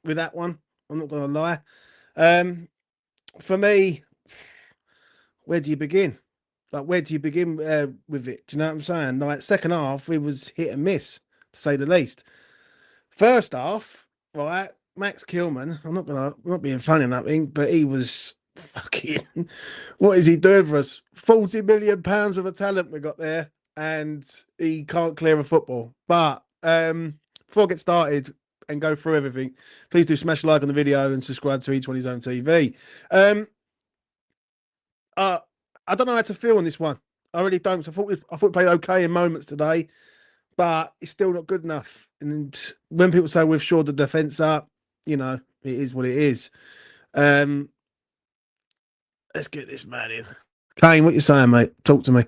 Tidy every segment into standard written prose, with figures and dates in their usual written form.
with that one. I'm not going to lie. Um, for me, where do you begin? Like, where do you begin with it? Do you know what I'm saying? Like, second half, it was hit and miss, to say the least. First half, right, Max Kilman, I'm not being funny or nothing, but he was fucking, what is he doing for us? £40 million worth of talent we got there, and he can't clear a football. But before I get started and go through everything, please do smash like on the video and subscribe to Each One His Own TV. Um, uh, I don't know how to feel on this one. I really don't. I thought we played okay in moments today, but it's still not good enough. And when people say we've shored the defence up, you know, it is what it is. Um, let's get this man in. Kane, what you saying, mate? Talk to me.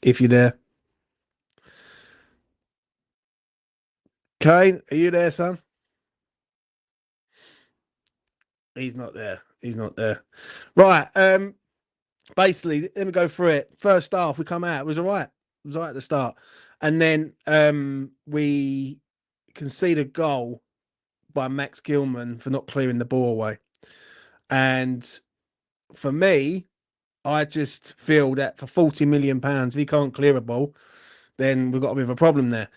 If you're there. Kane, are you there, son? He's not there. He's not there. Right. Basically, let me go through it. First half, we come out. It was all right. It was all right at the start. And then we concede a goal by Max Gilman for not clearing the ball away. And for me, I just feel that for £40 million, if he can't clear a ball, then we've got a bit of a problem there.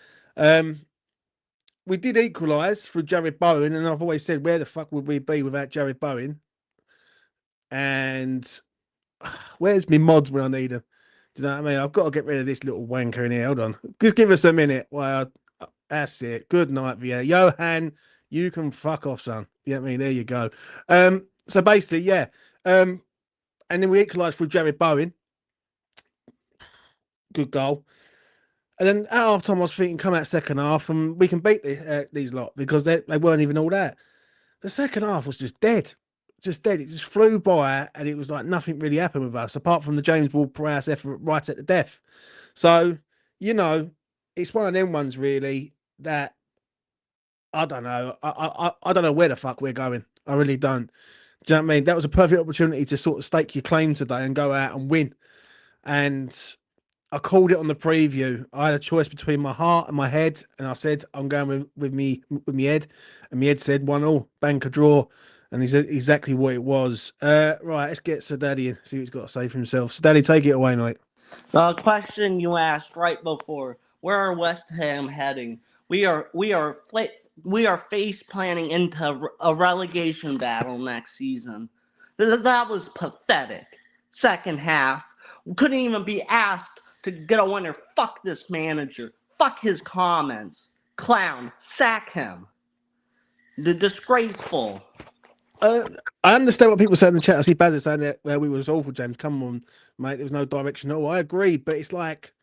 We did equalise through Jared Bowen, and I've always said, where the fuck would we be without Jared Bowen? And where's me mods when I need them? Do you know what I mean? I've got to get rid of this little wanker in here. Hold on. Just give us a minute. Well, that's it. Good night, Via. Johan, you can fuck off, son. You know what I mean? There you go. So basically, yeah. And then we equalised through Jared Bowen. Good goal. And then at half time, I was thinking, come out second half and we can beat these lot because they weren't even all that. The second half was just dead. Just dead. It just flew by and it was like nothing really happened with us apart from the James Ward-Prowse effort right at the death. So, you know, it's one of them ones really that I don't know. I don't know where the fuck we're going. I really don't. Do you know what I mean? That was a perfect opportunity to sort of stake your claim today and go out and win. And I called it on the preview. I had a choice between my heart and my head, and I said I'm going with me head, and my head said 1-1, bank a draw, and he said exactly what it was. Right, let's get Sir Daddy in, see what he's got to say for himself. Sir Daddy, take it away, mate. The question you asked right before: where are West Ham heading? We are face planning into a relegation battle next season. That was pathetic. Second half, we couldn't even be asked to get a winner. Fuck this manager. Fuck his comments. Clown. Sack him. The disgraceful. I understand what people say in the chat. I see Baz saying that we was awful, James. Come on, mate. There was no direction at all. I agree, but it's like,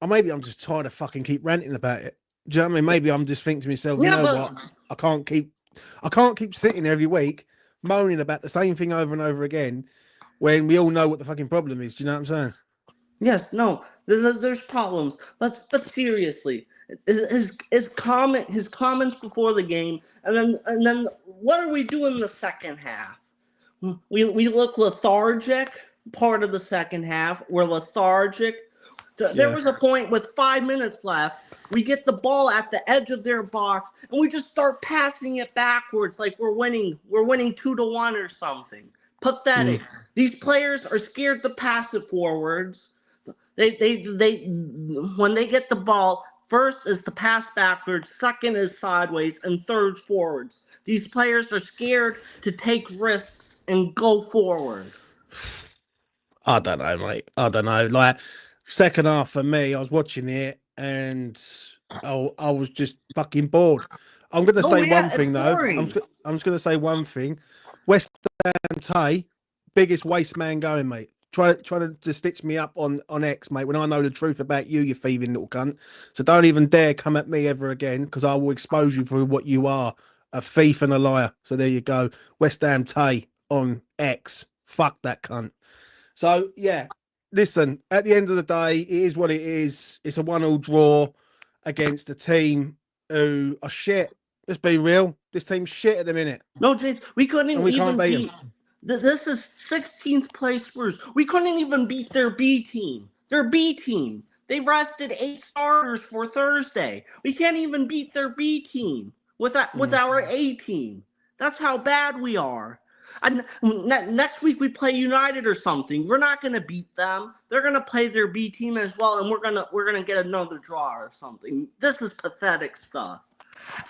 or maybe I'm just tired of fucking keep ranting about it. Do you know what I mean? Maybe I'm just thinking to myself, you know what? I can't keep sitting every week moaning about the same thing over and over again when we all know what the fucking problem is. Do you know what I'm saying? Yes, no, there's problems, but seriously, his comments before the game, and then what are we doing in the second half? We look lethargic. Part of the second half, we're lethargic. There was a point with 5 minutes left. We get the ball at the edge of their box, and we just start passing it backwards like we're winning. We're winning 2-1 or something. Pathetic. These players are scared to pass it forwards. They when they get the ball, first is to pass backwards, second is sideways, and third forwards. These players are scared to take risks and go forward. I don't know, mate. I don't know. Like, second half for me, I was watching it and I was just fucking bored. I'm going to say one thing though. I'm just going to say one thing. West Ham Tay, biggest waste man going, mate. Try to stitch me up on X, mate, when I know the truth about you, you thieving little cunt. So don't even dare come at me ever again, because I will expose you for what you are, a thief and a liar. So there you go. West Ham Tay on X. Fuck that cunt. So yeah, listen, at the end of the day, it is what it is. It's a 1-1 draw against a team who are shit. Let's be real. This team's shit at the minute. No, James, we couldn't even beat. This is 16th place Spurs. We couldn't even beat their B team. Their B team. They rested 8 starters for Thursday. We can't even beat their B team. with Mm. our A team. That's how bad we are. And next week we play United or something. We're not going to beat them. They're going to play their B team as well, and we're gonna get another draw or something. This is pathetic stuff.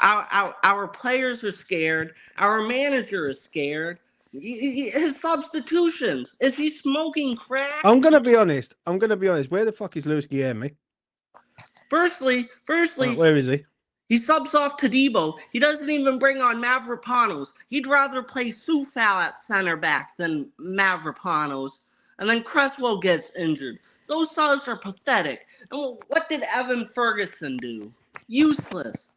Our players are scared. Our manager is scared. His substitutions. Is he smoking crack? I'm gonna be honest. I'm gonna be honest. Where the fuck is Lewis Guilherme? Firstly, Where is he? he subs off to Debo. He doesn't even bring on Mavropanos. He'd rather play Sufal at center back than Mavropanos. And then Cresswell gets injured. Those subs are pathetic. And what did Evan Ferguson do? Useless.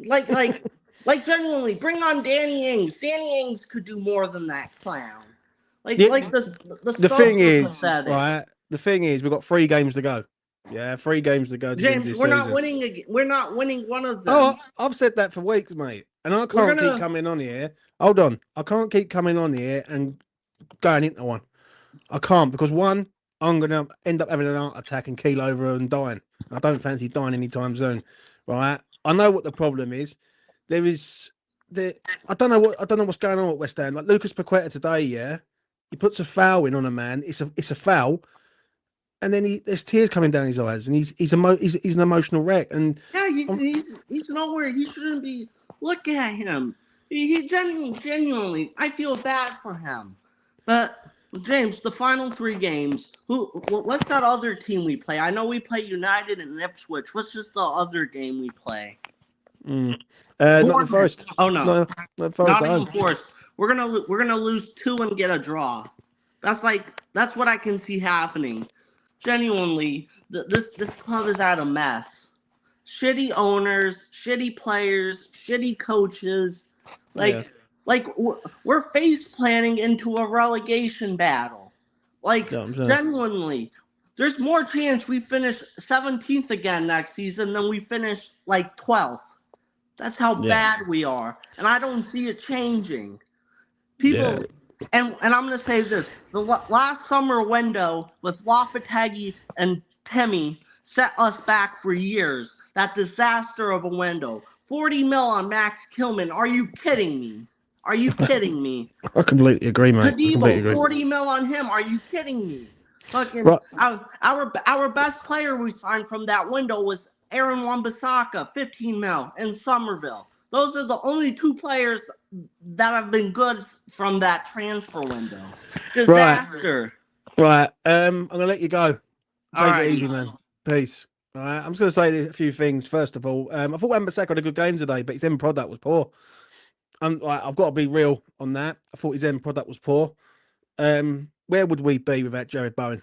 Like, like, genuinely, bring on Danny Ings. Danny Ings could do more than that clown. Yeah, The the subs thing are is, pathetic. right? The thing is, we've got 3 games to go. Yeah, 3 games to go to the end of James, this we're not season. winning. We're not winning one of Oh, them. I've said that for weeks, mate. And I We're can't keep gonna. coming on here. Hold on. I can't keep coming on here and going into one. I can't because one, I'm going to end up having an heart attack and keel over and dying. I don't fancy dying anytime soon, right? I know what the problem is. There is I don't know what's going on at West Ham. Like Lucas Paqueta today, yeah, he puts a foul in on a man. It's a foul, and then there's tears coming down his eyes, and he's an emotional wreck. And Yeah, um, he's nowhere. He shouldn't be. Look at him. He genuinely. I feel bad for him. But James, the final 3 games. What's that other team we play? I know we play United and Ipswich. What's just the other game we play? mm, not the Bournemouth. Forest. Oh no, No, not the Forest at Nottingham home. Forest. We're gonna lose 2 and get a draw. That's what I can see happening. Genuinely, this club is at a mess. Shitty owners, shitty players, shitty coaches. Yeah, We're face planning into a relegation battle. Like yeah, I'm saying. genuinely, there's more chance we finish 17th again next season than we finish like 12th. That's how Yeah, bad we are, and I don't see it changing. yeah, People, and I'm going to say this: the last summer window with Lopetegui and Temi set us back for years. That disaster of a window. 40 mil on Max Kilman. Are you kidding me? Are you kidding me? I completely agree, mate. I completely Kadibo, agree. 40 mil on him. Are you kidding me? Fucking Right, our best player we signed from that window was Aaron Wan-Bissaka, 15 mil in Somerville. Those are the only 2 players that have been good from that transfer window. right, Disaster. right. I'm gonna let you go. All Take it right. easy, man. Peace. All right. I'm just gonna say a few things. First of all, I thought Wan-Bissaka had a good game today, but his end product was poor. I've got to be real on that. I thought his end product was poor. Where would we be without Jared Bowen?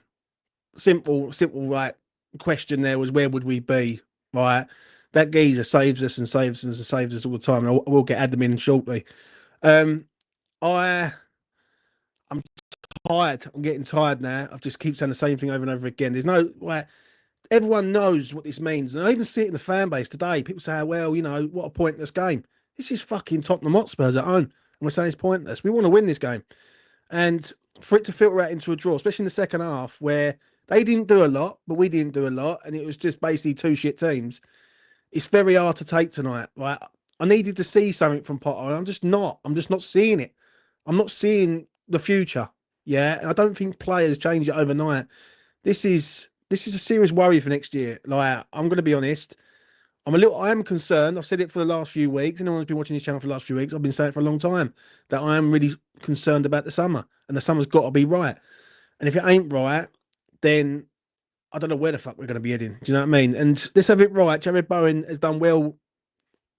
Simple, right question there was where would we be? Right. That geezer saves us and saves us and saves us all the time. And we'll get Adam in shortly. Um, I'm tired. I'm getting tired now. I just keep saying the same thing over and over again. There's no like everyone knows what this means. And I even see it in the fan base today. People say, well, what a pointless game. This is fucking Tottenham Hotspurs at home. And we're saying it's pointless. We want to win this game. And for it to filter out into a draw, especially in the second half, where they didn't do a lot, but we didn't do a lot, and it was just basically 2 shit teams, it's very hard to take tonight. Right? I needed to see something from Potter, and I'm just not. I'm just not seeing it. I'm not seeing the future. Yeah. And I don't think players change it overnight. This is a serious worry for next year. Like, I'm gonna be honest. I am concerned. I've said it for the last few weeks. Anyone who's been watching this channel for the last few weeks, I've been saying it for a long time that I am really concerned about the summer, and the summer's got to be right. And if it ain't right, then I don't know where the fuck we're going to be heading. Do you know what I mean? And let's have it right. Jared Bowen has done well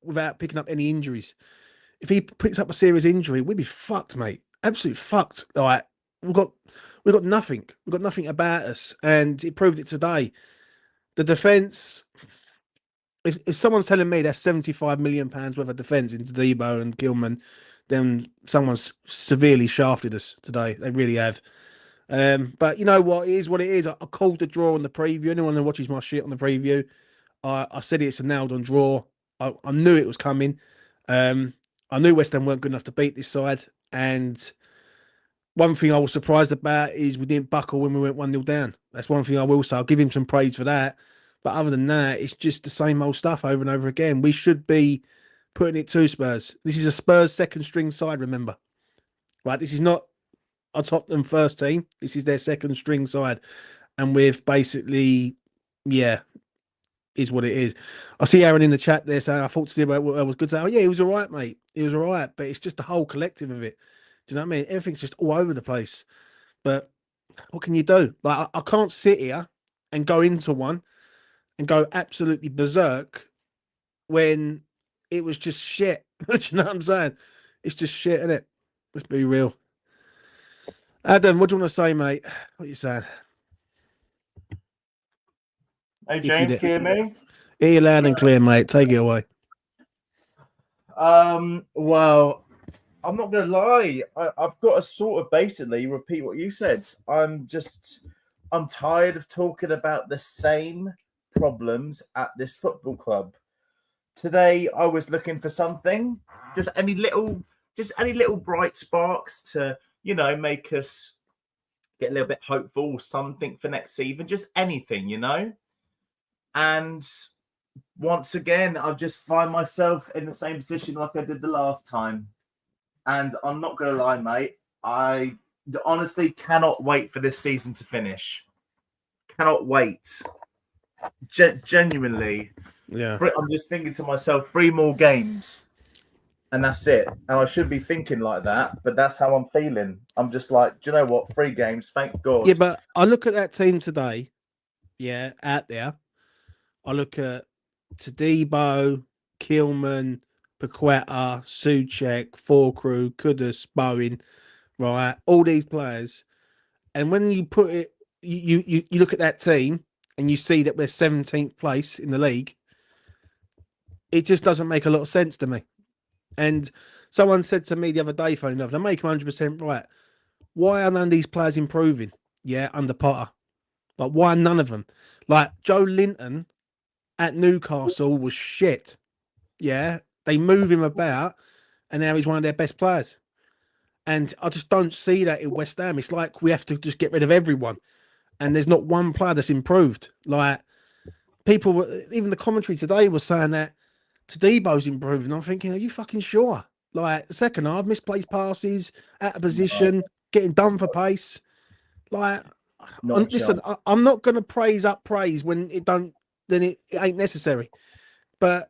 without picking up any injuries. If he picks up a serious injury, we'd be fucked, mate. Absolutely fucked. Like we've got nothing. We've got nothing about us, and it proved it today. The defence. If someone's telling me that's £75 million worth of defence into Debo and Gilman, then someone's severely shafted us today. They really have. But you know what? It is what it is. I called the draw on the preview. Anyone who watches my shit on the preview, I said it's a nailed on draw. I knew it was coming. I knew West Ham weren't good enough to beat this side. And one thing I was surprised about is we didn't buckle when we went 1-0 down. That's one thing I will say. I'll give him some praise for that. But other than that, it's just the same old stuff over and over again. We should be putting it to Spurs. This is a Spurs second string side, remember. Right, this is not a Tottenham first team. This is their second string side. And with basically, yeah, is what it is. I see Aaron in the chat there saying, I thought Steve was good. Oh, yeah, he was all right, mate. He was all right. But it's just the whole collective of it. Do you know what I mean? Everything's just all over the place. But what can you do? Like, I can't sit here and go into one and go absolutely berserk when it was just shit. Do you know what I'm saying? It's just shit, isn't it? Let's be real. Adam, what do you want to say, mate? What are you saying? Hey, If you James, did. can you hear me? Hear you loud and clear, mate. Take it away. Well, I'm not gonna lie. I've got to sort of basically repeat what you said. I'm tired of talking about the same problems at this football club. Today, I was looking for something, just any little bright sparks to, make us get a little bit hopeful, something for next season, just anything, And once again, I just find myself in the same position like I did the last time. And I'm not going to lie, mate. I honestly cannot wait for this season to finish. Cannot wait. Genuinely. Yeah. I'm just thinking to myself, 3 more games. And that's it. And I should be thinking like that, but that's how I'm feeling. I'm just like, do you know what? 3 games, thank God. Yeah, but I look at that team today, yeah, out there. I look at Tadibo, Kilman, Paqueta, Suchek, Forcrew, Kudus, Bowen, right? All these players. And when you put it, you look at that team and you see that we're 17th place in the league, it just doesn't make a lot of sense to me. And someone said to me the other day, funny enough, they make 100% right. Why are none of these players improving? Yeah, under Potter. Like, why none of them? Like, Joe Linton at Newcastle was shit. Yeah, they move him about, and now he's one of their best players. And I just don't see that in West Ham. It's like we have to just get rid of everyone, and there's not one player that's improved. Like, people were, even the commentary today was saying that Tadebo's improving. I'm thinking, are you fucking sure? Like, second half, misplaced passes, out of position, getting done for pace. Like, listen, I'm not going to praise when it don't, then it ain't necessary. But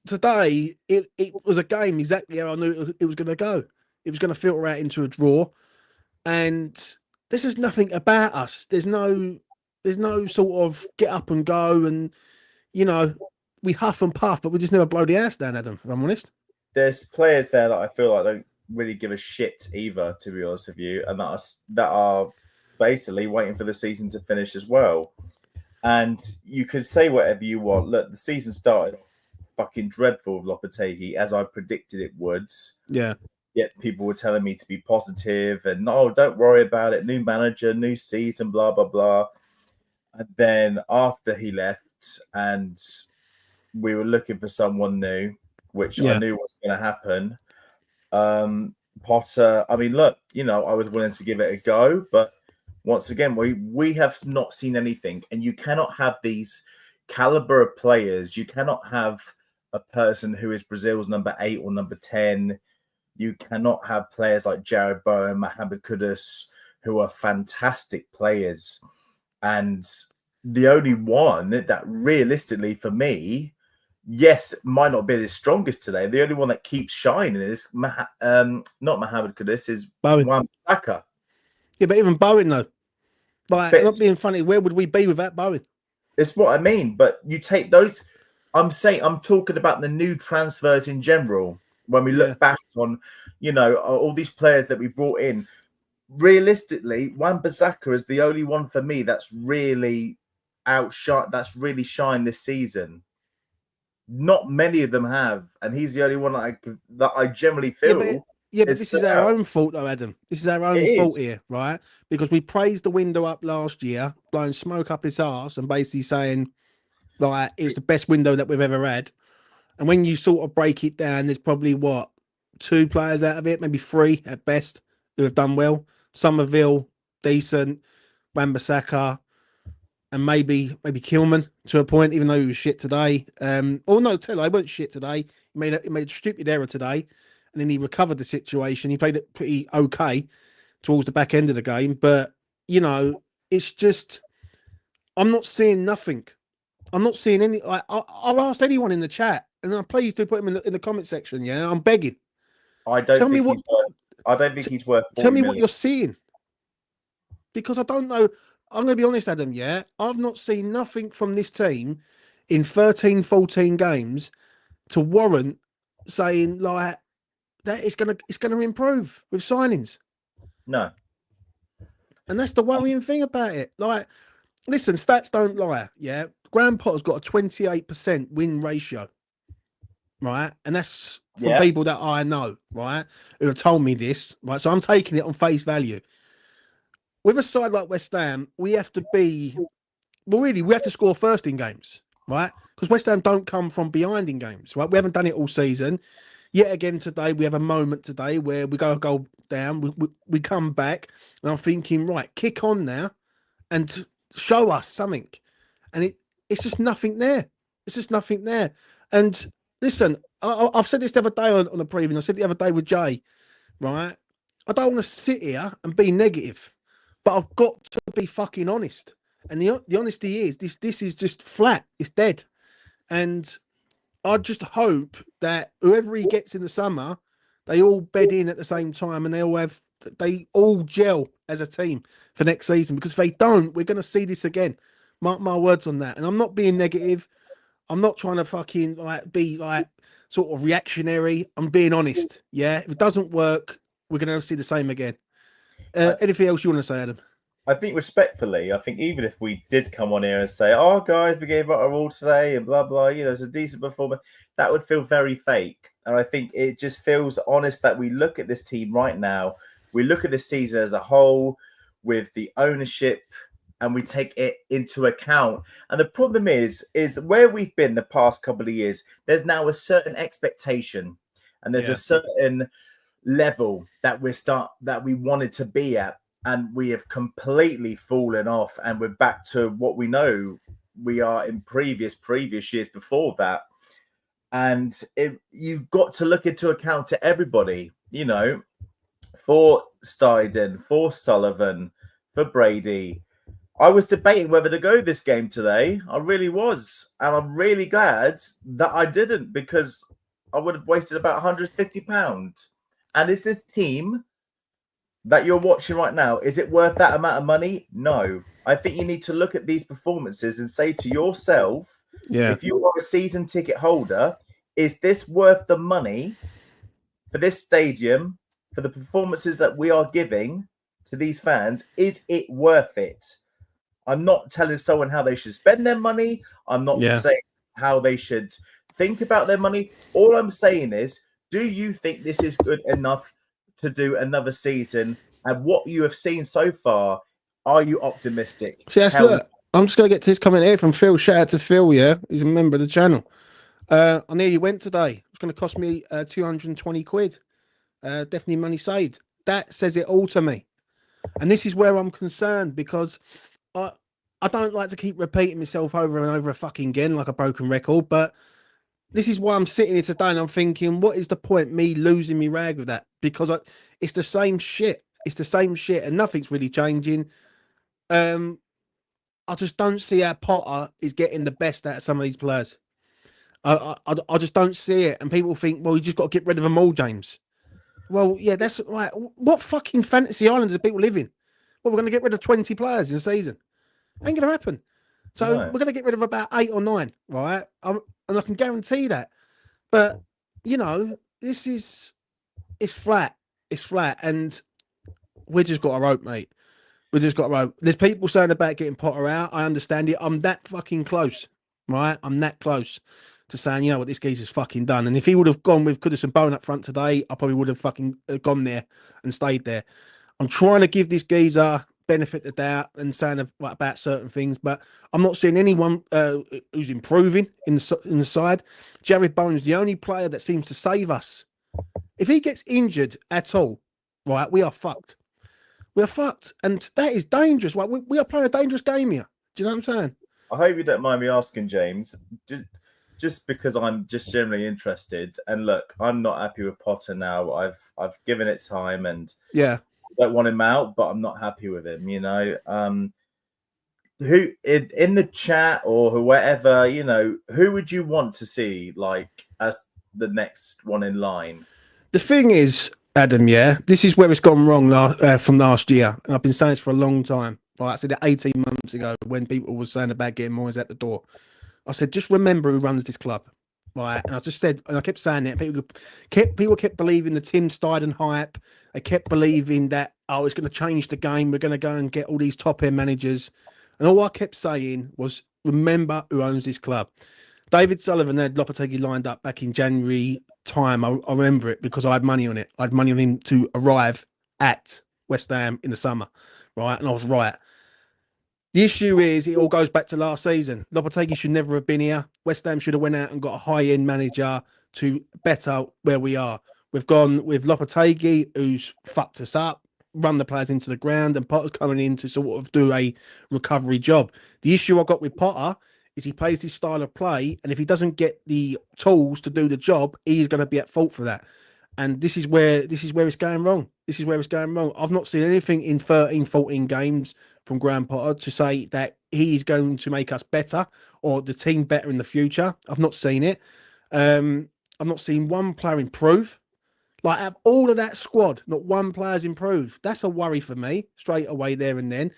today, it was a game exactly how I knew it was going to go. It was going to filter out into a draw, and this is nothing about us. There's no sort of get up and go, and we huff and puff, but we just never blow the ass down, Adam. If I'm honest, there's players there that I feel like don't really give a shit either, to be honest with you, and that are basically waiting for the season to finish as well. And you could say whatever you want. Look, the season started fucking dreadful with Lopetegui, as I predicted it would. Yeah. Yet people were telling me to be positive and no, don't worry about it. New manager, new season, blah, blah, blah. And then after he left and we were looking for someone new, which I knew was going to happen. Potter, I mean, look, I was willing to give it a go, but once again, we have not seen anything, and you cannot have these caliber of players. You cannot have a person who is Brazil's number 8 or number 10. You cannot have players like Jared Bowen, Mohamed Kudus, who are fantastic players. And the only one that realistically for me, yes, might not be the strongest today. The only one that keeps shining is not Mohamed Kudus, is Wan-Bissaka. Yeah, but even Bowen, though. Like, not being funny, where would we be without Bowen? It's what I mean. But you take those. I'm talking about the new transfers in general. When we look back on, all these players that we brought in, realistically, Wan-Bissaka is the only one for me that's really outshine. That's really shined this season. Not many of them have, and he's the only one that I generally feel. Yeah, but this is our own fault, though, Adam. This is our own fault here, right? Because we praised the window up last year, blowing smoke up its arse, and basically saying, like, it was the best window that we've ever had. And when you sort of break it down, there's probably 2 players out of it, maybe 3 at best, who have done well. Somerville, decent, Wan-Bissaka, and maybe Kilman. to a point, even though he was shit today. Oh no, tell I weren't shit today. He made a stupid error today, and then he recovered the situation. He played it pretty okay towards the back end of the game, but you know, it's just I'm not seeing nothing. I'm not seeing any. I've asked anyone in the chat, and I'm please do put him in the comment section. Yeah, I'm begging. I don't Tell me think what. he's worth. I don't think he's worth 40 Tell me million. what you're seeing, because I don't know. I'm going to be honest, Adam. Yeah, I've not seen nothing from this team in 13, 14 games to warrant saying like that it's gonna improve with signings. No. And that's the worrying thing about it. Like, listen, stats don't lie. Yeah, Graham Potter's got a 28% win ratio, right? And that's from people that I know, right, who have told me this, right? So I'm taking it on face value. With a side like West Ham, we have to be well, really, we have to score first in games, right? Because West Ham don't come from behind in games, right? We haven't done it all season. Yet again today, we have a moment today where we go a goal down, we come back, and I'm thinking, right, kick on now and show us something. And it's just nothing there. It's just nothing there. And listen, I've said this the other day on the preview, I said the other day with Jay, right? I don't want to sit here and be negative, but I've got to be fucking honest. And the honesty is this is just flat. It's dead. And I just hope that whoever he gets in the summer, they all bed in at the same time and they all gel as a team for next season. Because if they don't, we're going to see this again. Mark my words on that. And I'm not being negative. I'm not trying to fucking be sort of reactionary. I'm being honest. Yeah. If it doesn't work, we're going to see the same again. Anything else you want to say, Adam? I think respectfully, I think even if we did come on here and say, "Oh, guys, we gave it our all today," and blah blah, it's a decent performance, that would feel very fake. And I think it just feels honest that we look at this team right now, we look at this season as a whole, with the ownership, and we take it into account. And the problem is where we've been the past couple of years. There's now a certain expectation, and there's a certain level that we wanted to be at. And we have completely fallen off, and we're back to what we know we are in previous years before that. And you've got to look into account to everybody, for Steiden, for Sullivan, for Brady. I was debating whether to go this game today. I really was. And I'm really glad that I didn't, because I would have wasted about £150. And is this team that you're watching right now, is it worth that amount of money? No. I think you need to look at these performances and say to yourself, if you are a season ticket holder, is this worth the money for this stadium, for the performances that we are giving to these fans? Is it worth it? I'm not telling someone how they should spend their money. I'm not saying how they should think about their money. All I'm saying is, do you think this is good enough to do another season? And what you have seen so far, are you optimistic? See, look, I'm just going to get to this comment here from Phil. Shout out to Phil, yeah? He's a member of the channel. I nearly went today. It's going to cost me 220 quid. Definitely money saved. That says it all to me. And this is where I'm concerned, because I don't like to keep repeating myself over and over fucking again like a broken record, but this is why I'm sitting here today and I'm thinking, what is the point me losing me rag with that? Because it's the same shit. It's the same shit and nothing's really changing. I just don't see how Potter is getting the best out of some of these players. I just don't see it. And people think, well, you just got to get rid of them all, James. Well, yeah, that's right. What fucking fantasy island do people live in? Well, we're going to get rid of 20 players in a season. Ain't going to happen. So we're going to get rid of about 8 or 9, right? And I can guarantee that. But, it's flat. It's flat. And we just got to rope, mate. We just got to rope. There's people saying about getting Potter out. I understand it. I'm that fucking close, right? I'm that close to saying, you know what, this geezer's fucking done. And if he would have gone with Kudus and Bone up front today, I probably would have fucking gone there and stayed there. I'm trying to give this geezer benefit of the doubt and saying about certain things, but I'm not seeing anyone who's improving in the side. Jared Bowen's the only player that seems to save us. If he gets injured at all, right, we are fucked. We are fucked. And that is dangerous. Right? We are playing a dangerous game here. Do you know what I'm saying? I hope you don't mind me asking, James. Just because I'm just generally interested. And look, I'm not happy with Potter now. I've given it time, and Yeah. I don't want him out, but I'm not happy with him. Who in the chat or whoever, who would you want to see like as the next one in line? The thing is, Adam, yeah, this is where it's gone wrong from last year. And I've been saying this for a long time. Like I said it 18 months ago when people were saying about getting Moyes at the door. I said, just remember who runs this club. Right. And I just said, and I kept saying it. People kept believing the Tim Steidten hype. They kept believing that, it's going to change the game. We're going to go and get all these top end managers. And all I kept saying was, remember who owns this club. David Sullivan had Lopetegui lined up back in January time. I remember it because I had money on it. I had money on him to arrive at West Ham in the summer, right? And I was right. The issue is it all goes back to last season. Lopetegui should never have been here. West Ham should have went out and got a high-end manager to better where we are. We've gone with Lopetegui, who's fucked us up, run the players into the ground, and Potter's coming in to sort of do a recovery job. The issue I got with Potter is he plays his style of play, and if he doesn't get the tools to do the job, he's going to be at fault for that. And this is where it's going wrong. This is where it's going wrong. I've not seen anything in 13, 14 games from Graham Potter to say that he is going to make us better or the team better in the future. I've not seen it. I've not seen one player improve. Like, out of all of that squad, not one player's improved. That's a worry for me straight away there and then.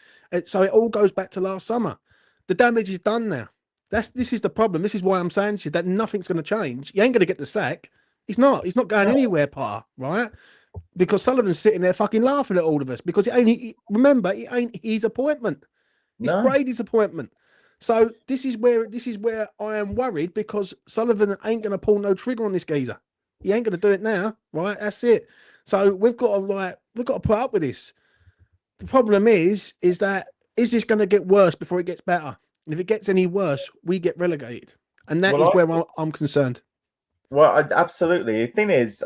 So it all goes back to last summer. The damage is done now. This is the problem. This is why I'm saying to you that nothing's going to change. You ain't going to get the sack. He's not going anywhere, Potter, right? Because Sullivan's sitting there fucking laughing at all of us because remember, it ain't his appointment. It's Brady's appointment. So this is where I am worried because Sullivan ain't going to pull no trigger on this geezer. He ain't going to do it now, right? That's it. So we've got to put up with this. The problem is that is this going to get worse before it gets better? And if it gets any worse, we get relegated, and that is where I'm concerned. Well, absolutely. The thing is,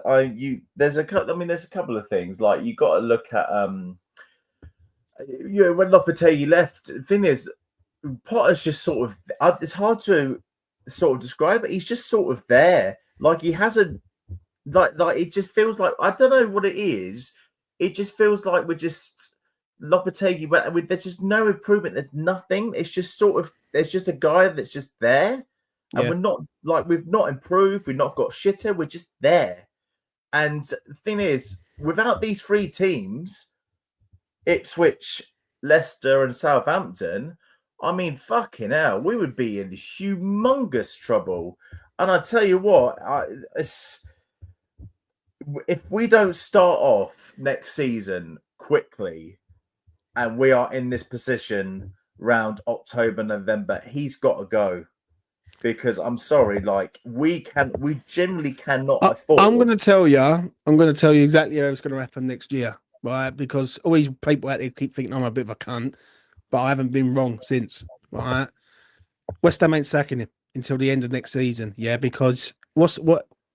there's a couple of things. Like you got to look at when Lopetegui left. The thing is, Potter's just sort of. It's hard to sort of describe it. He's just sort of there. Like he hasn't. Like it just feels like I don't know what it is. It just feels like we're just Lopetegui. But there's just no improvement. There's nothing. It's just sort of. There's just a guy that's just there. And we're not we've not improved, we've not got shitter, we're just there. And the thing is, without these three teams, Ipswich, Leicester, and Southampton, I mean, fucking hell, we would be in humongous trouble. And I tell you what, if we don't start off next season quickly and we are in this position around October, November, he's got to go. Because I'm sorry, like we generally cannot afford. I'm going to tell you exactly how it's going to happen next year, right? Because all these people out there keep thinking I'm a bit of a cunt, but I haven't been wrong since, right? West Ham ain't sacking him until the end of next season, yeah. Because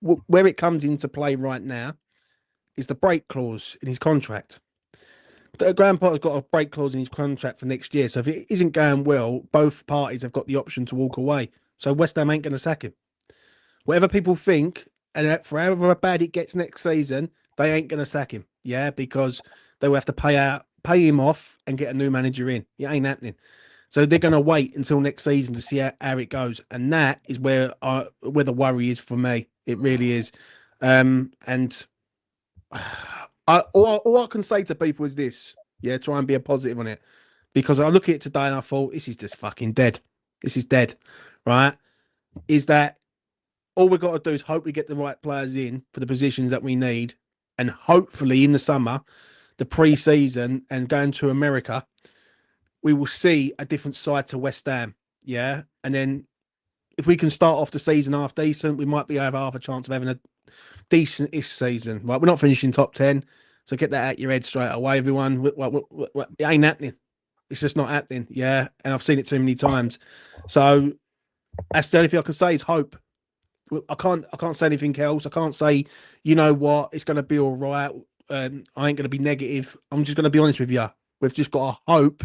where it comes into play right now is the break clause in his contract. Graham Potter's got a break clause in his contract for next year, so if it isn't going well, both parties have got the option to walk away. So West Ham ain't going to sack him. Whatever people think, and for however bad it gets next season, they ain't going to sack him. Yeah, because they will have to pay him off and get a new manager in. It ain't happening. So they're going to wait until next season to see how it goes, and that is where the worry is for me. It really is. And all I can say to people is this: try and be a positive on it, because I look at it today and I thought this is just fucking dead. This is dead. Right, is that all we've got to do is hope we get the right players in for the positions that we need, and hopefully in the summer, the pre-season and going to America, we will see a different side to West Ham. Yeah, and then if we can start off the season half decent, we might have half a chance of having a decent-ish season. Right, we're not finishing top 10, so get that out your head straight away, everyone. It ain't happening. It's just not happening. Yeah, and I've seen it too many times. So that's the only thing I can say is hope. I can't say anything else. I can't say, you know what, it's going to be all right. I ain't going to be negative. I'm just going to be honest with you. We've just got to hope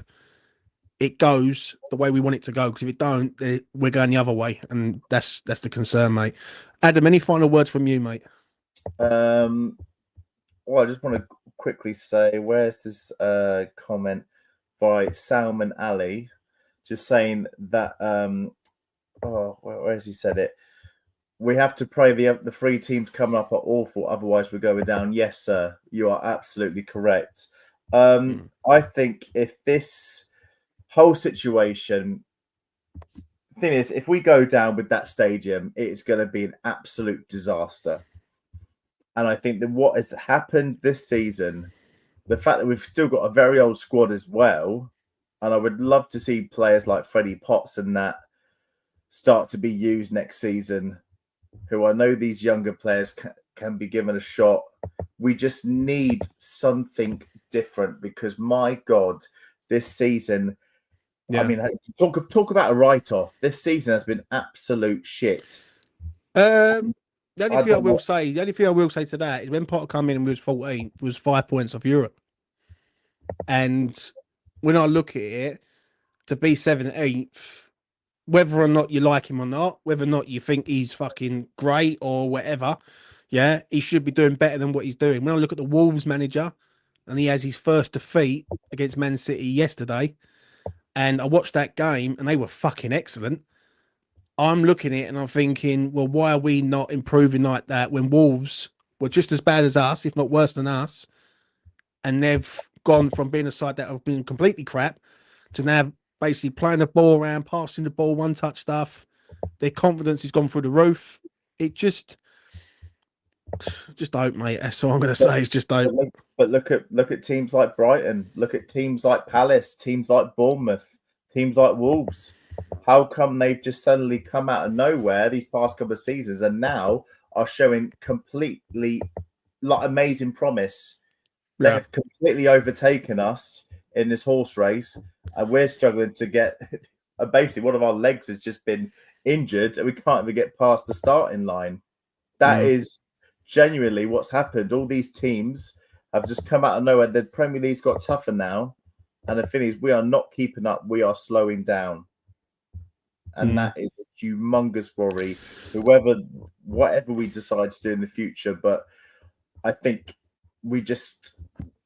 it goes the way we want it to go. Because if it don't, we're going the other way, and that's the concern, mate. Adam, any final words from you, mate? Well, I just want to quickly say, where's this comment by Salman Ali, just saying that where has he said it? We have to pray the three teams coming up are awful, otherwise we're going down. Yes, sir, you are absolutely correct. I think if this whole situation, thing is, if we go down with that stadium, it's going to be an absolute disaster. And I think that what has happened this season, the fact that we've still got a very old squad as well, and I would love to see players like Freddie Potts and that start to be used next season, who I know these younger players can be given a shot. We just need something different because, my God, this season, I mean, talk about a write-off. This season has been absolute shit. The only thing I will say to that is when Potter come in and we was 14th, was 5 points off Europe. And when I look at it, to be 17th, whether or not you like him or not, whether or not you think he's fucking great or whatever, yeah, he should be doing better than what he's doing. When I look at the Wolves manager and he has his first defeat against Man City yesterday, and I watched that game and they were fucking excellent. I'm looking at it and I'm thinking, well, why are we not improving like that when Wolves were just as bad as us, if not worse than us? And they've gone from being a side that have been completely crap to now basically playing the ball around, passing the ball, one touch stuff. Their confidence has gone through the roof. It just don't, mate. That's all I'm going to say. Is just don't. But look at teams like Brighton. Look at teams like Palace. Teams like Bournemouth. Teams like Wolves. How come they've just suddenly come out of nowhere these past couple of seasons and now are showing completely amazing promise? They have completely overtaken us in this horse race, and we're struggling to get. Basically, one of our legs has just been injured, and we can't even get past the starting line. That is genuinely what's happened. All these teams have just come out of nowhere. The Premier League's got tougher now, and the thing is, we are not keeping up. We are slowing down. And that is a humongous worry, whatever we decide to do in the future. But I think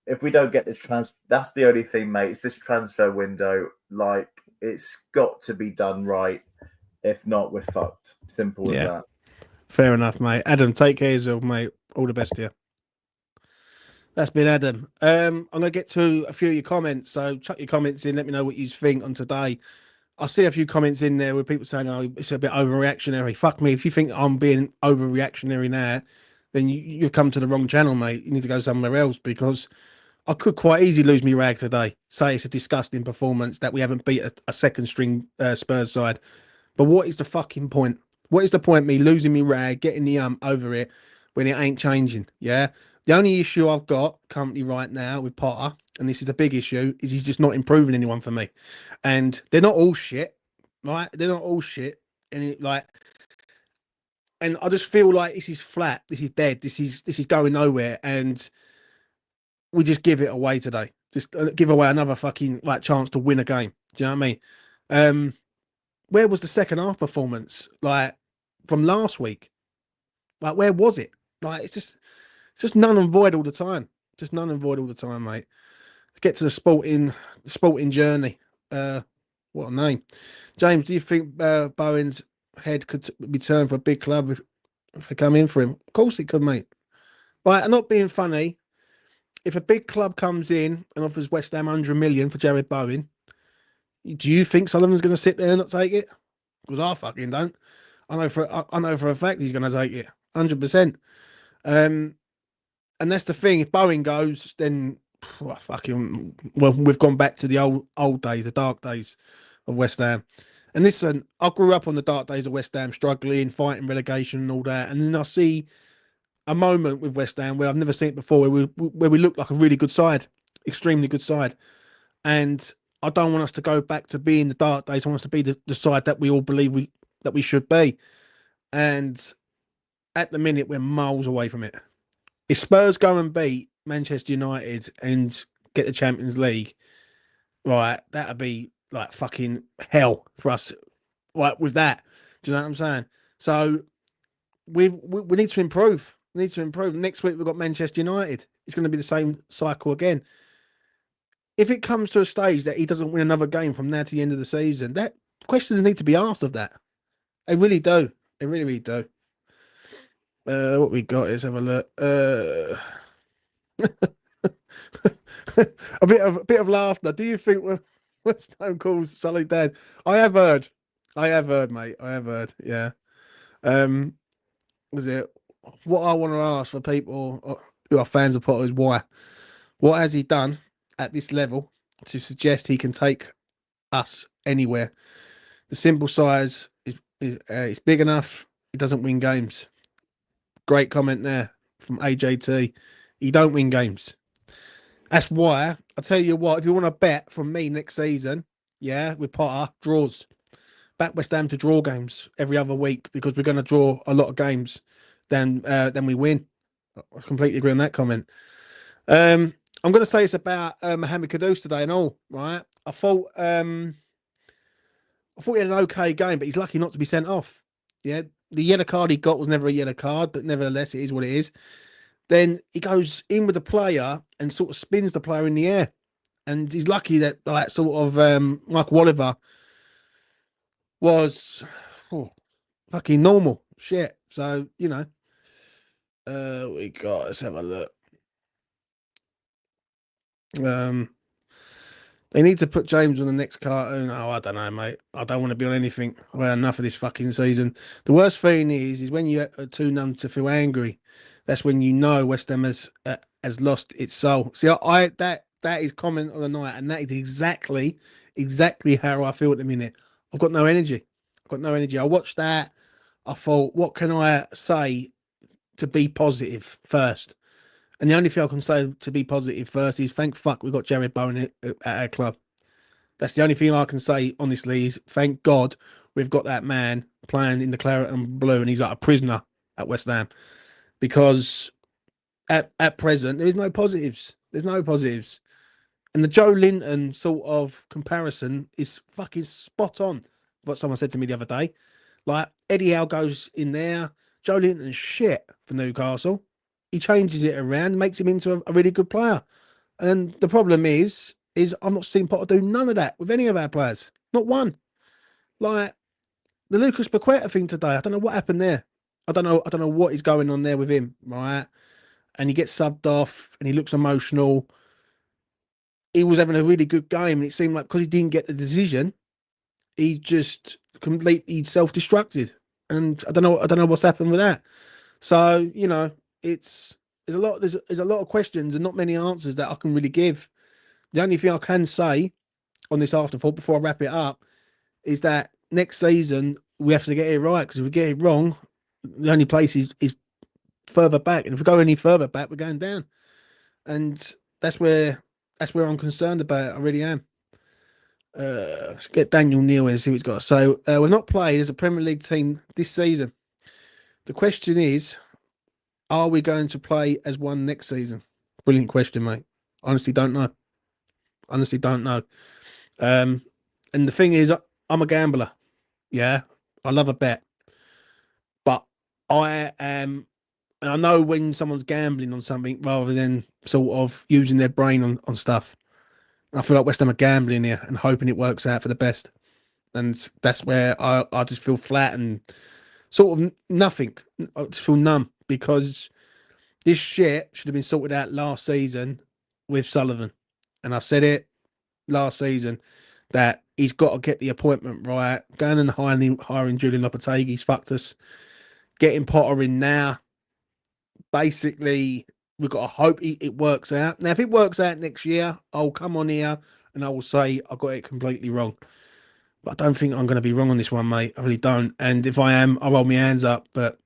if we don't get this that's the only thing, mate. It's this transfer window. Like, it's got to be done right. If not, we're fucked. Simple as that. Fair enough, mate. Adam, take care of yourself, mate. All the best to you. That's been Adam. I'm going to get to a few of your comments. So chuck your comments in. Let me know what you think on today. I see a few comments in there with people saying, oh, it's a bit overreactionary. Fuck me. If you think I'm being overreactionary now, then you've come to the wrong channel, mate. You need to go somewhere else because I could quite easily lose me rag today. Say it's a disgusting performance that we haven't beat a second string Spurs side. But what is the fucking point? What is the point me losing me rag, getting the over it when it ain't changing? Yeah. The only issue I've got currently right now with Potter, and this is the big issue, is he's just not improving anyone for me. And they're not all shit, right? They're not all shit. And and I just feel like this is flat, this is dead, this is going nowhere, and we just give it away today. Just give away another fucking chance to win a game. Do you know what I mean? Where was the second half performance from last week? Where was it? It's just none and void all the time. Just none and void all the time, mate. Get to the sporting journey. What a name. James, do you think Bowen's head could be turned for a big club if they come in for him? Of course it could, mate. But I'm not being funny. If a big club comes in and offers West Ham 100 million for Jared Bowen, do you think Sullivan's going to sit there and not take it? Because I fucking don't. I know for a fact he's going to take it, 100%. And that's the thing. If Bowen goes, then we've gone back to the old days, the dark days of West Ham. And listen, I grew up on the dark days of West Ham, struggling, fighting relegation and all that. And then I see a moment with West Ham where I've never seen it before, where we look like a really good side, extremely good side. And I don't want us to go back to being the dark days. I want us to be the side that we all believe that we should be. And at the minute, we're miles away from it. If Spurs go and beat Manchester United and get the Champions League, right, that'd be like fucking hell for us, like with that. Do you know what I'm saying? So we need to improve. We need to improve. Next week we've got Manchester United. It's going to be the same cycle again. If it comes to a stage that he doesn't win another game from now to the end of the season, that questions need to be asked of that. They really do. They really, really do. What we got is have a look. A bit of laughter. Do you think when Stone calls Sully dead? I have heard, mate. I have heard. Yeah. Was it what I want to ask for people who are fans of Potter is why? What has he done at this level to suggest he can take us anywhere? The simple size is it's big enough. He doesn't win games. Great comment there from AJT. He don't win games. That's why I tell you what. If you want to bet from me next season, yeah, with Potter draws. Back West Ham to draw games every other week because we're going to draw a lot of games than we win. I completely agree on that comment. I'm going to say it's about Mohamed Kudus today and all, right? I thought he had an okay game, but he's lucky not to be sent off. Yeah, the yellow card he got was never a yellow card, but nevertheless, it is what it is. Then he goes in with the player and sort of spins the player in the air, and he's lucky that like sort of Michael Oliver was fucking normal shit. So you know, we got. Let's have a look. They need to put James on the next cartoon. Oh, I don't know, mate. I don't want to be on anything. I've had enough of this fucking season. The worst thing is when you are 2-0 to feel angry. That's when you know West Ham has lost its soul. See, that is comment of the night, and that is exactly how I feel at the minute. I've got no energy. I watched that. I thought, what can I say to be positive first? And the only thing I can say to be positive first is thank fuck we got Jared Bowen at our club. That's the only thing I can say, honestly, is thank God we've got that man playing in the claret and blue and he's like a prisoner at West Ham. Because at present, there is no positives. There's no positives. And the Joe Linton sort of comparison is fucking spot on. What someone said to me the other day. Like, Eddie Howe goes in there. Joe Linton's shit for Newcastle. He changes it around, makes him into a really good player. And the problem is I'm not seeing Potter do none of that with any of our players. Not one. Like the Lucas Paqueta thing today. I don't know what happened there. I don't know what is going on there with him, right? And he gets subbed off and he looks emotional. He was having a really good game, and it seemed like because he didn't get the decision, he just completely self-destructed. And I don't know what's happened with that. So, you know, there's a lot of questions and not many answers that I can really give. The only thing I can say on this afterthought before I wrap it up is that next season we have to get it right, because if we get it wrong, the only place is further back, and if we go any further back, we're going down, and that's where I'm concerned about it. I really am. Let's get Daniel Neal and see what he's got to say. We're not played as a Premier League team this season. The question is, are we going to play as one next season? Brilliant question, mate. Honestly, don't know. And the thing is, I'm a gambler. Yeah, I love a bet, but I am. And I know when someone's gambling on something rather than sort of using their brain on stuff. I feel like West Ham are gambling here and hoping it works out for the best. And that's where I just feel flat and sort of nothing. I just feel numb because this shit should have been sorted out last season with Sullivan. And I said it last season that he's got to get the appointment right. Going and hiring Julian Lopetegui's fucked us. Getting Potter in now. Basically, we've got to hope it works out. Now, if it works out next year, I'll come on here and I will say I got it completely wrong. But I don't think I'm going to be wrong on this one, mate. I really don't. And if I am, I'll roll my hands up. But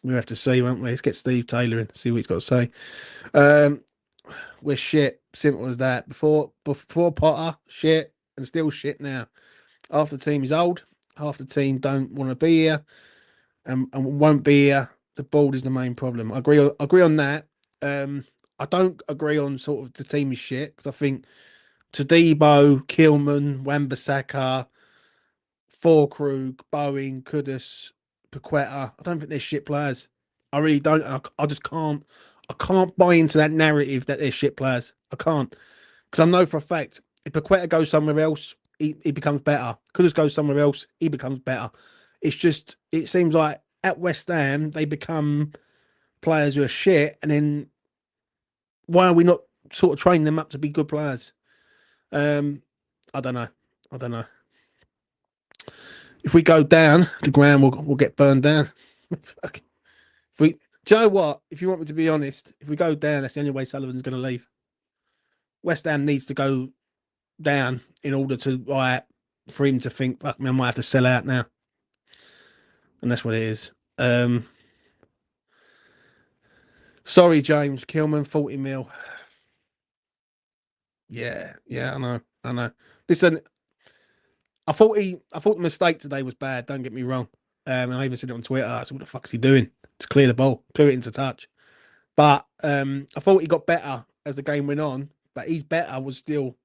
we'll have to see, won't we? Let's get Steve Taylor in, see what he's got to say. We're shit. Simple as that. Before Potter, shit, and still shit now. Half the team is old. Half the team don't want to be here and won't be here. The board is the main problem. I agree on that. I don't agree on sort of the team is shit, because I think Todibo, Kilman, Wan-Bissaka, Forkrug, Bowen, Kudus, Paqueta. I don't think they're shit players. I really don't. I just can't. I can't buy into that narrative that they're shit players. I can't, because I know for a fact if Paqueta goes somewhere else, he becomes better. Kudus goes somewhere else, he becomes better. It's just, it seems like at West Ham they become players who are shit, and then why are we not sort of training them up to be good players? I don't know. I don't know. If we go down, the ground will get burned down. If we, do you know what? If you want me to be honest, if we go down, that's the only way Sullivan's going to leave. West Ham needs to go down in order to for him to think, fuck me, I might have to sell out now. And that's what it is. Sorry, James. Kilman, 40 mil. Yeah, I know. Listen, I thought the mistake today was bad. Don't get me wrong. And I even said it on Twitter. I said, "What the fuck's he doing? To clear the ball, clear it into touch." But I thought he got better as the game went on. But his better was still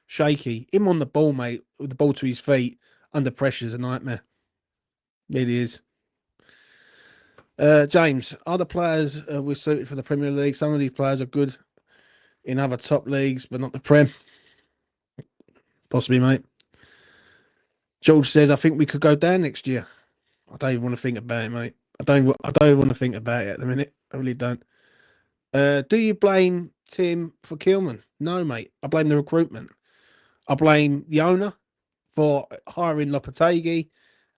shaky. Him on the ball, mate, with the ball to his feet under pressure is a nightmare. Really is. James, are the players we're suited for the Premier League? Some of these players are good in other top leagues, but not the Prem. Possibly, mate. George says, I think we could go down next year. I don't even want to think about it, mate. I don't want to think about it at the minute. I really don't. Do you blame Tim for Kilman? No, mate. I blame the recruitment. I blame the owner for hiring Lopetegui,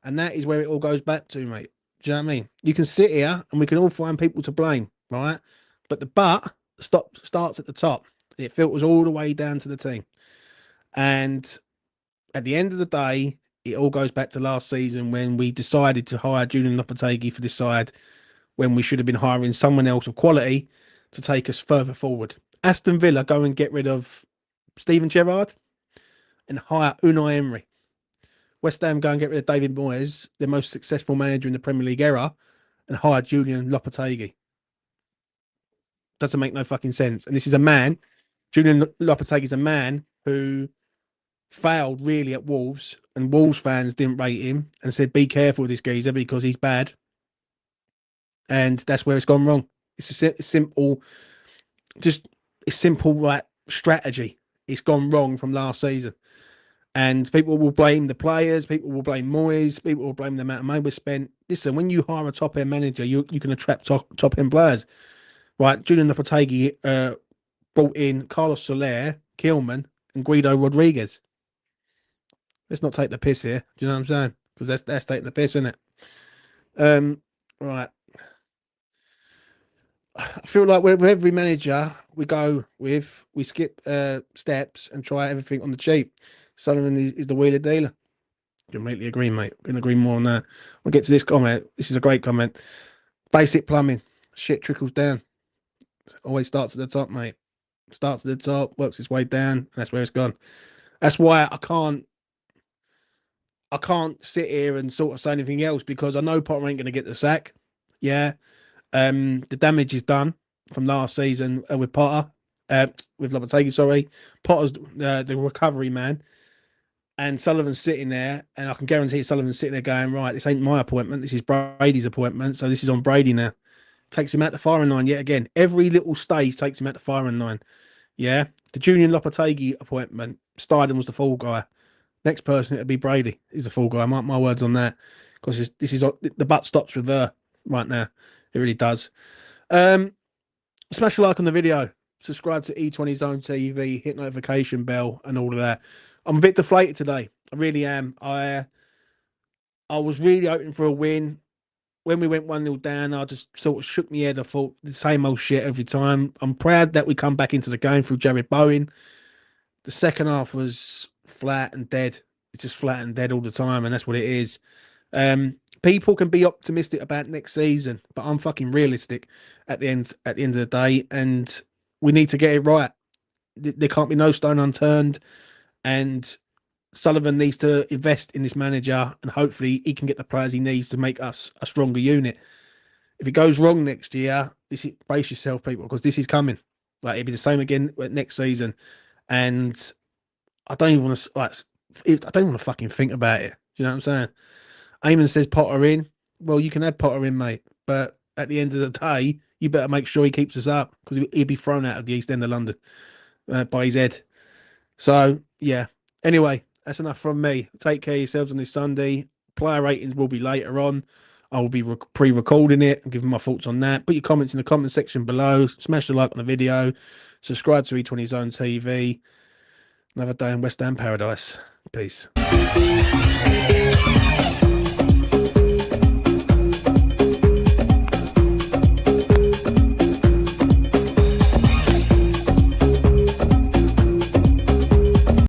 and that is where it all goes back to, mate. Do you know what I mean? You can sit here and we can all find people to blame, right? But the starts at the top. It filters all the way down to the team. And at the end of the day, it all goes back to last season when we decided to hire Julian Lopetegui for this side when we should have been hiring someone else of quality to take us further forward. Aston Villa go and get rid of Steven Gerrard and hire Unai Emery. West Ham go and get rid of David Moyes, the most successful manager in the Premier League era, and hire Julian Lopetegui. Doesn't make no fucking sense. And this is a man, Julian Lopetegui is a man who failed really at Wolves, and Wolves fans didn't rate him and said, be careful with this geezer because he's bad. And that's where it's gone wrong. It's a simple, right strategy. It's gone wrong from last season. And people will blame the players, people will blame Moyes, people will blame the amount of money we spent. Listen, when you hire a top-end manager, you can attract top-end players. Right, Julian Lopetegui brought in Carlos Soler, Kilman, and Guido Rodriguez. Let's not take the piss here. Do you know what I'm saying? Because that's taking the piss, isn't it? Right. I feel like with every manager we skip steps and try everything on the cheap. Sullivan is the wheeler dealer. Completely agree, mate. Couldn't agree more on that. We'll get to this comment. This is a great comment. Basic plumbing. Shit trickles down. Always starts at the top, mate. Starts at the top, works its way down, and that's where it's gone. That's why I can't sit here and sort of say anything else, because I know Potter ain't going to get the sack. Yeah. The damage is done from last season with Potter, with Lopetegui, sorry. Potter's the recovery man, and Sullivan's sitting there, and I can guarantee Sullivan's sitting there going, right, this ain't my appointment, this is Brady's appointment, so this is on Brady now. Takes him out the firing line yet again. Every little stage takes him out the firing line. Yeah. The Julian Lopetegui appointment, Steidon was the fall guy. Next person, it'll be Brady. He's the fall guy. Mark my words on that, because this is the butt stops with her right now. It really does. Smash a like on the video. Subscribe to E20 Zone TV. Hit notification bell and all of that. I'm a bit deflated today. I really am. I was really hoping for a win. When we went 1-0 down, I just sort of shook my head. I thought the same old shit every time. I'm proud that we come back into the game through Jared Bowen. The second half was flat and dead. It's just flat and dead all the time, and that's what it is. People can be optimistic about next season, but I'm fucking realistic at the end of the day, and we need to get it right. There can't be no stone unturned, and Sullivan needs to invest in this manager, and hopefully he can get the players he needs to make us a stronger unit. If it goes wrong next year, brace yourself, people, because this is coming. Like, it'll be the same again next season, and I don't even want to like. I don't want to fucking think about it. You know what I'm saying? Eamon says Potter in. Well, you can have Potter in, mate. But at the end of the day, you better make sure he keeps us up because he'd be thrown out of the East End of London by his head. So yeah. Anyway, that's enough from me. Take care of yourselves on this Sunday. Player ratings will be later on. I will be pre-recording it and giving my thoughts on that. Put your comments in the comment section below. Smash the like on the video. Subscribe to E20 Zone TV. Another day in West Ham paradise. Peace.